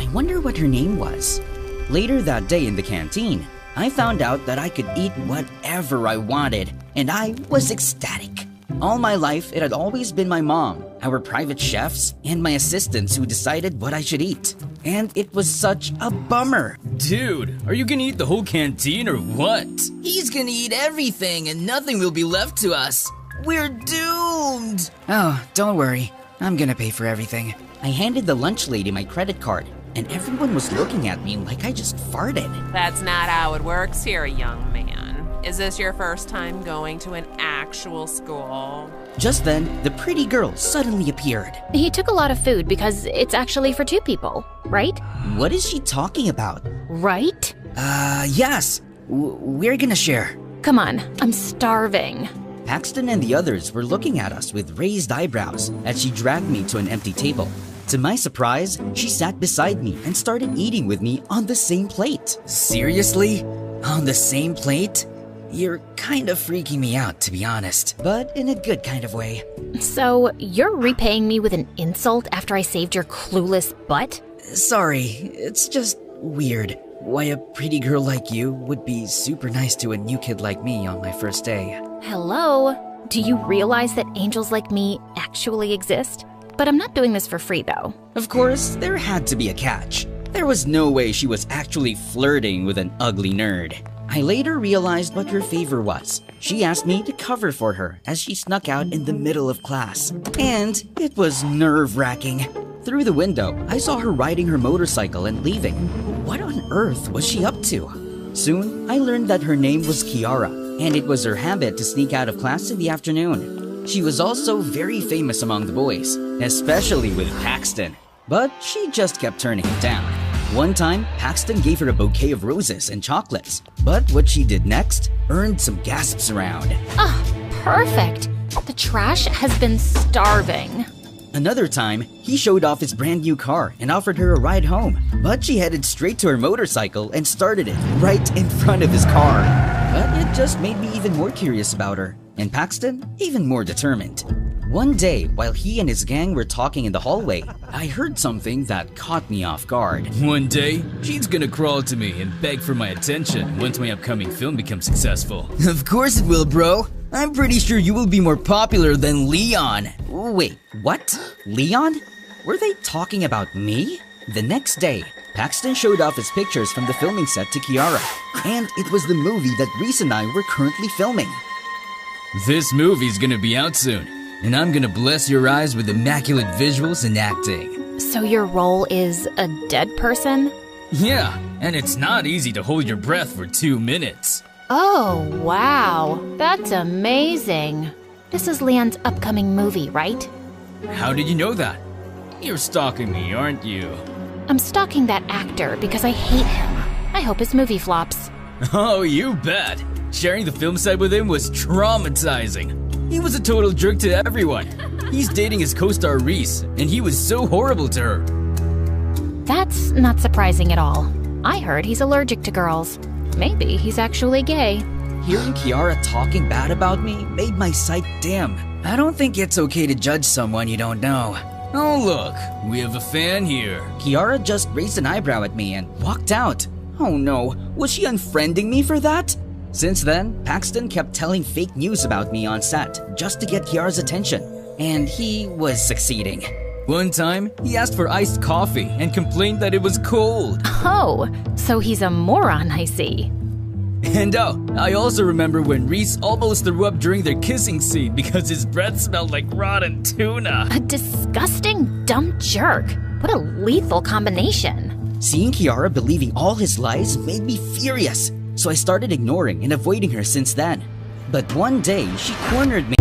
I wonder what her name was. Later that day in the canteen, I found out that I could eat whatever I wanted, and I was ecstatic. All my life, it had always been my mom, our private chefs, and my assistants who decided what I should eat. And it was such a bummer. Dude, are you gonna eat the whole canteen or what? He's gonna eat everything and nothing will be left to us. We're doomed! Oh, don't worry. I'm gonna pay for everything. I handed the lunch lady my credit card, and everyone was looking at me like I just farted. That's not how it works here, young man. Is this your first time going to an actual school? Just then, the pretty girl suddenly appeared. He took a lot of food because it's actually for 2 people, right? What is she talking about? Right? Yes. We're gonna share. Come on, I'm starving. Paxton and the others were looking at us with raised eyebrows as she dragged me to an empty table. To my surprise, she sat beside me and started eating with me on the same plate. Seriously? On the same plate? You're kind of freaking me out, to be honest, but in a good kind of way. So, you're repaying me with an insult after I saved your clueless butt? Sorry, it's just weird. Why a pretty girl like you would be super nice to a new kid like me on my first day. Hello? Do you realize that angels like me actually exist? But I'm not doing this for free, though. Of course, there had to be a catch. There was no way she was actually flirting with an ugly nerd. I later realized what her favor was. She asked me to cover for her as she snuck out in the middle of class. And it was nerve-wracking. Through the window, I saw her riding her motorcycle and leaving. What on earth was she up to? Soon, I learned that her name was Kiara, and it was her habit to sneak out of class in the afternoon. She was also very famous among the boys, especially with Paxton. But she just kept turning him down. One time, Paxton gave her a bouquet of roses and chocolates, but what she did next earned some gasps around. Perfect. The trash has been starving. Another time, he showed off his brand new car and offered her a ride home, but she headed straight to her motorcycle and started it right in front of his car. But it just made me even more curious about her, and Paxton even more determined. One day, while he and his gang were talking in the hallway, I heard something that caught me off guard. One day, she's gonna crawl to me and beg for my attention once my upcoming film becomes successful. Of course it will, bro. I'm pretty sure you will be more popular than Leon. Wait, what? Leon? Were they talking about me? The next day, Paxton showed off his pictures from the filming set to Kiara, and it was the movie that Reese and I were currently filming. This movie's gonna be out soon, and I'm gonna bless your eyes with immaculate visuals and acting. So your role is a dead person? Yeah, and it's not easy to hold your breath for 2 minutes. Oh, wow. That's amazing. This is Leon's upcoming movie, right? How did you know that? You're stalking me, aren't you? I'm stalking that actor because I hate him. I hope his movie flops. Oh, you bet. Sharing the film set with him was traumatizing. He was a total jerk to everyone. He's dating his co-star Reese, and he was so horrible to her. That's not surprising at all. I heard he's allergic to girls. Maybe he's actually gay. Hearing Kiara talking bad about me made my sight dim. I don't think it's okay to judge someone you don't know. Oh look, we have a fan here. Kiara just raised an eyebrow at me and walked out. Oh no, was she unfriending me for that? Since then, Paxton kept telling fake news about me on set just to get Kiara's attention. And he was succeeding. One time, he asked for iced coffee and complained that it was cold. Oh, so he's a moron, I see. And I also remember when Reese almost threw up during their kissing scene because his breath smelled like rotten tuna. A disgusting, dumb jerk. What a lethal combination. Seeing Kiara believing all his lies made me furious, so I started ignoring and avoiding her since then. But one day, she cornered me.